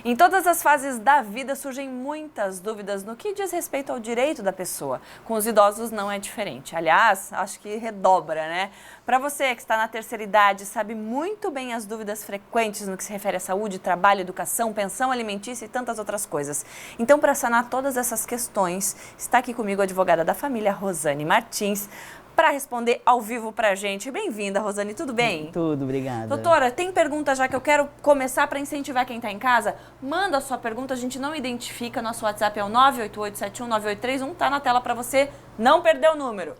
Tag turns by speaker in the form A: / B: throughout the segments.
A: Em todas as fases da vida surgem muitas dúvidas no que diz respeito ao direito da pessoa. Com os idosos não é diferente. Aliás, acho que redobra, né? Para você que está na terceira idade, sabe muito bem as dúvidas frequentes no que se refere à saúde, trabalho, educação, pensão alimentícia e tantas outras coisas. Então, para sanar todas essas questões, está aqui comigo a advogada da família, Rosane Martins, para responder ao vivo para a gente. Bem-vinda, Rosane, tudo bem?
B: Tudo, obrigada.
A: Doutora, tem pergunta já que eu quero começar para incentivar quem está em casa? Manda a sua pergunta, a gente não identifica, nosso WhatsApp é o 988719831, tá na tela para você não perder o número.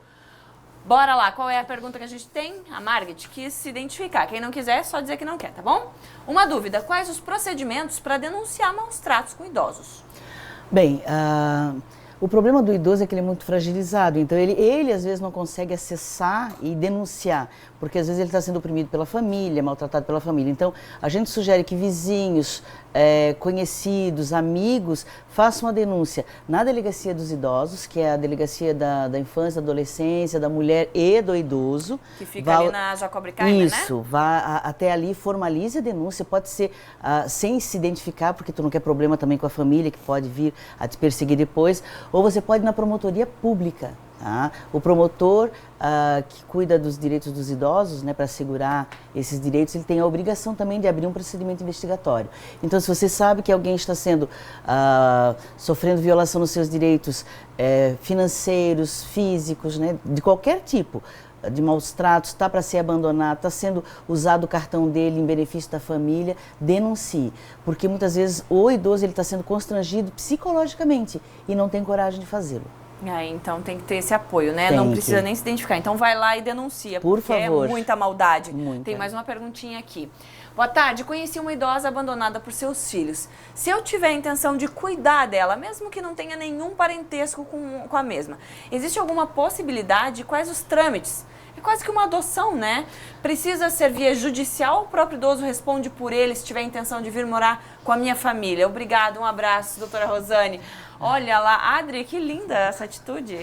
A: Bora lá, qual é a pergunta que a gente tem? A Margit quis se identificar, quem não quiser é só dizer que não quer, tá bom? Uma dúvida, quais os procedimentos para denunciar maus tratos com idosos?
B: Bem, o problema do idoso é que ele é muito fragilizado, então ele às vezes não consegue acessar e denunciar, porque às vezes ele está sendo oprimido pela família, maltratado pela família. Então, a gente sugere que vizinhos, conhecidos, amigos, façam a denúncia na Delegacia dos Idosos, que é a Delegacia da Infância, da Adolescência, da Mulher e do Idoso.
A: Que fica ali na Jacob Kaiser, né?
B: Isso, vá até ali, formalize a denúncia, pode ser sem se identificar, porque tu não quer problema também com a família, que pode vir a te perseguir depois, ou você pode ir na promotoria pública. Tá? O promotor que cuida dos direitos dos idosos, né, para assegurar esses direitos, ele tem a obrigação também de abrir um procedimento investigatório. Então, se você sabe que alguém está sofrendo violação nos seus direitos financeiros, físicos, né, de qualquer tipo, de maus tratos, está para ser abandonado, está sendo usado o cartão dele em benefício da família, denuncie. Porque muitas vezes o idoso está sendo constrangido psicologicamente e não tem coragem de fazê-lo.
A: Então tem que ter esse apoio, né? Não precisa nem se identificar. Então vai lá e denuncia,
B: por
A: porque
B: favor.
A: É muita maldade.
B: Muita.
A: Tem mais uma perguntinha aqui. Boa tarde, conheci uma idosa abandonada por seus filhos. Se eu tiver a intenção de cuidar dela, mesmo que não tenha nenhum parentesco com a mesma, existe alguma possibilidade? Quais os trâmites? É quase que uma adoção, né? Precisa ser via judicial? O próprio idoso responde por ele se tiver a intenção de vir morar com a minha família. Obrigada, um abraço, doutora Rosane. Olha lá, Adri, que linda essa atitude.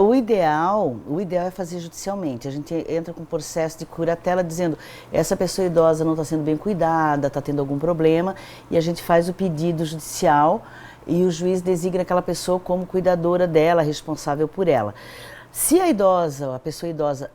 B: O ideal é fazer judicialmente. A gente entra com um processo de curatela dizendo essa pessoa idosa não está sendo bem cuidada, está tendo algum problema, e a gente faz o pedido judicial e o juiz designa aquela pessoa como cuidadora dela, responsável por ela. Se a pessoa idosa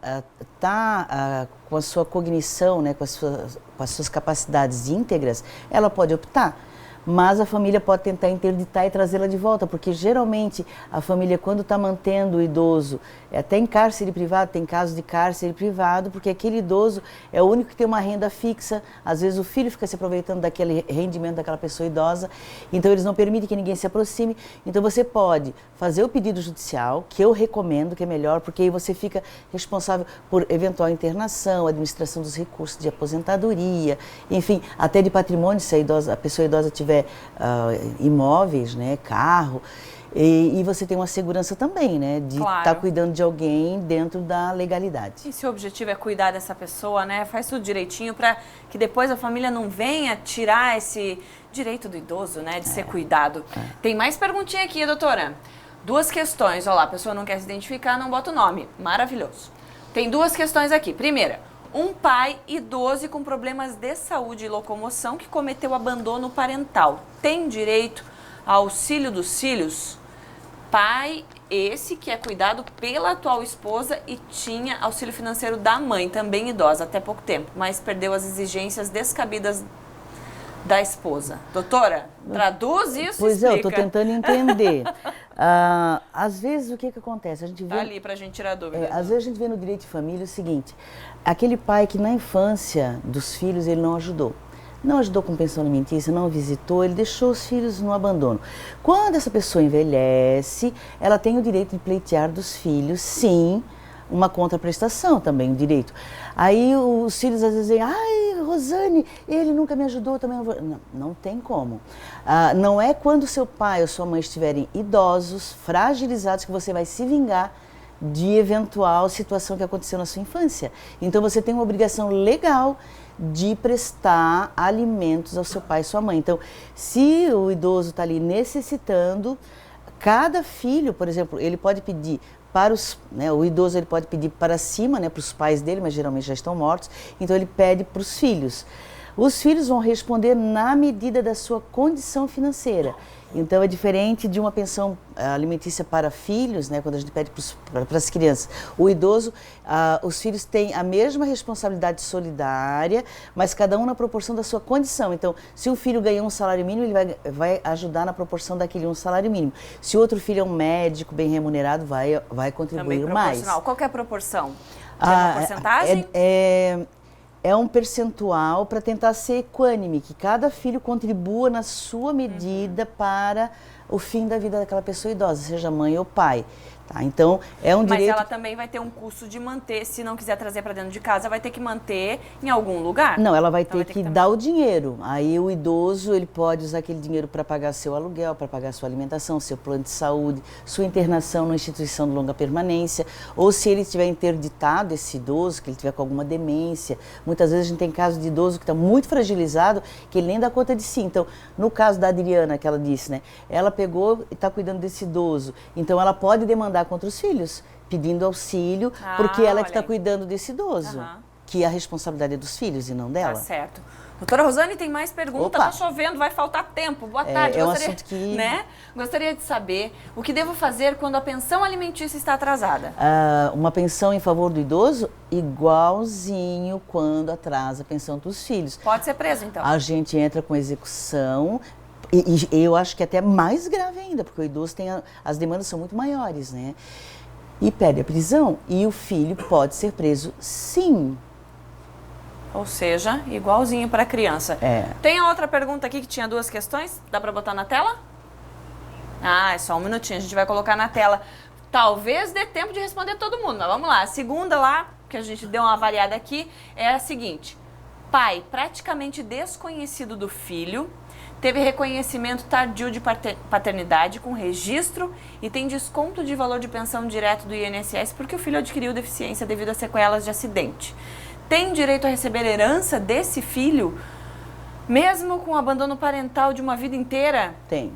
B: está com a sua cognição, né, com as suas capacidades íntegras, ela pode optar. Mas a família pode tentar interditar e trazê-la de volta, porque geralmente a família, quando está mantendo o idoso, até em cárcere privado, tem casos de cárcere privado, porque aquele idoso é o único que tem uma renda fixa, às vezes o filho fica se aproveitando daquele rendimento daquela pessoa idosa, então eles não permitem que ninguém se aproxime. Então você pode fazer o pedido judicial, que eu recomendo, que é melhor, porque aí você fica responsável por eventual internação, administração dos recursos de aposentadoria, enfim, até de patrimônio, se a pessoa idosa tiver imóveis, né, carro, e você tem uma segurança também, né, de estar cuidando de alguém dentro da legalidade.
A: E se o objetivo é cuidar dessa pessoa, né, faz tudo direitinho para que depois a família não venha tirar esse direito do idoso, né, de ser cuidado. Tem mais perguntinha aqui, doutora. 2 questões, olha lá, a pessoa não quer se identificar, não bota o nome. Maravilhoso. Tem 2 questões aqui. Primeira, um pai idoso com problemas de saúde e locomoção que cometeu abandono parental tem direito ao auxílio dos filhos? Pai esse que é cuidado pela atual esposa e tinha auxílio financeiro da mãe, também idosa, até pouco tempo, mas perdeu as exigências descabidas da esposa. Doutora, traduz isso.
B: Pois eu estou tentando entender. Às vezes, o que acontece? A gente vê,
A: tá ali para a gente tirar dúvida.
B: Às vezes a gente vê no direito de família o seguinte, aquele pai que na infância dos filhos ele não ajudou. Não ajudou com pensão alimentícia, não visitou, ele deixou os filhos no abandono. Quando essa pessoa envelhece, ela tem o direito de pleitear dos filhos, sim, uma contraprestação também, o direito. Aí os filhos às vezes dizem, ai, Rosane, ele nunca me ajudou, também não vou... Não tem como. Não é quando seu pai ou sua mãe estiverem idosos, fragilizados, que você vai se vingar de eventual situação que aconteceu na sua infância. Então você tem uma obrigação legal de prestar alimentos ao seu pai e sua mãe. Então, se o idoso está ali necessitando, cada filho, por exemplo, ele pode pedir para os, né, o idoso ele pode pedir para cima, né, para os pais dele, mas geralmente já estão mortos, então ele pede para os filhos. Os filhos vão responder na medida da sua condição financeira. Então é diferente de uma pensão alimentícia para filhos, né, quando a gente pede para as crianças. O idoso, os filhos têm a mesma responsabilidade solidária, mas cada um na proporção da sua condição. Então, se um filho ganha um salário mínimo, ele vai ajudar na proporção daquele um salário mínimo. Se o outro filho é um médico bem remunerado, vai contribuir mais.
A: Qual que é a proporção? Tem uma porcentagem?
B: É um percentual para tentar ser equânime, que cada filho contribua na sua medida para o fim da vida daquela pessoa idosa, seja mãe ou pai. Tá? Então, é um direito...
A: Mas ela também vai ter um custo de manter, se não quiser trazer para dentro de casa, vai ter que manter em algum lugar?
B: Não, ela vai ter que dar o dinheiro. Aí o idoso, ele pode usar aquele dinheiro para pagar seu aluguel, para pagar sua alimentação, seu plano de saúde, sua internação numa instituição de longa permanência, ou se ele tiver interditado, esse idoso, que ele tiver com alguma demência. Muitas vezes a gente tem casos de idoso que está muito fragilizado, que ele nem dá conta de si. Então, no caso da Adriana, que ela disse, né, ela pegou e está cuidando desse idoso. Então, ela pode demandar contra os filhos, pedindo auxílio, porque ela é que está cuidando desse idoso, que a responsabilidade é dos filhos e não dela.
A: Tá certo. Doutora Rosane, tem mais perguntas, tá chovendo, vai faltar tempo. Boa tarde.
B: É um assunto que...
A: Gostaria de saber o que devo fazer quando a pensão alimentícia está atrasada.
B: Uma pensão em favor do idoso, igualzinho quando atrasa a pensão dos filhos.
A: Pode ser preso, então.
B: A gente entra com execução. E eu acho que é até mais grave ainda, porque o idoso as demandas são muito maiores, né? E pede a prisão e o filho pode ser preso, sim.
A: Ou seja, igualzinho para a criança. Tem a outra pergunta aqui que tinha duas questões, dá para botar na tela? É só um minutinho, a gente vai colocar na tela. Talvez dê tempo de responder todo mundo, mas vamos lá. A segunda lá, que a gente deu uma variada aqui, é a seguinte. Pai praticamente desconhecido do filho, teve reconhecimento tardio de paternidade com registro e tem desconto de valor de pensão direto do INSS porque o filho adquiriu deficiência devido a sequelas de acidente. Tem direito a receber herança desse filho, mesmo com abandono parental de uma vida inteira?
B: Tem.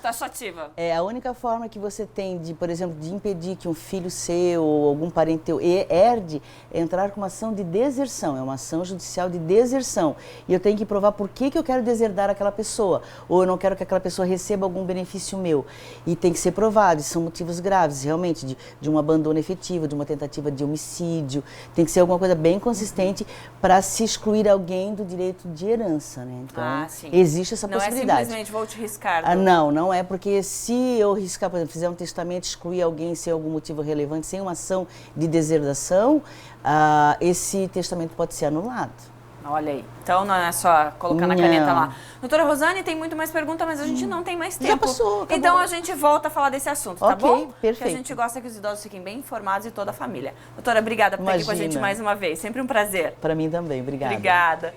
A: Taxativa.
B: A única forma que você tem de, por exemplo, de impedir que um filho seu ou algum parente teu herde é entrar com uma ação de deserção, é uma ação judicial de deserção. E eu tenho que provar por que eu quero deserdar aquela pessoa, ou eu não quero que aquela pessoa receba algum benefício meu. E tem que ser provado, são motivos graves, realmente, de um abandono efetivo, de uma tentativa de homicídio. Tem que ser alguma coisa bem consistente para se excluir alguém do direito de herança, né? Então, existe essa possibilidade.
A: Não é simplesmente vou te riscar.
B: Não é porque se eu riscar, por exemplo, fizer um testamento, excluir alguém sem algum motivo relevante, sem uma ação de deserdação, esse testamento pode ser anulado.
A: Olha aí. Então não é só colocar na caneta lá. Doutora Rosane, tem muito mais pergunta, mas a gente não tem mais tempo.
B: Já passou, acabou.
A: Então a gente volta a falar desse assunto, tá bom?
B: Perfeito.
A: Porque a gente gosta que os idosos fiquem bem informados e toda a família. Doutora, obrigada por estar aqui com a gente mais uma vez. Sempre um prazer.
B: Para mim também, obrigada.
A: Obrigada.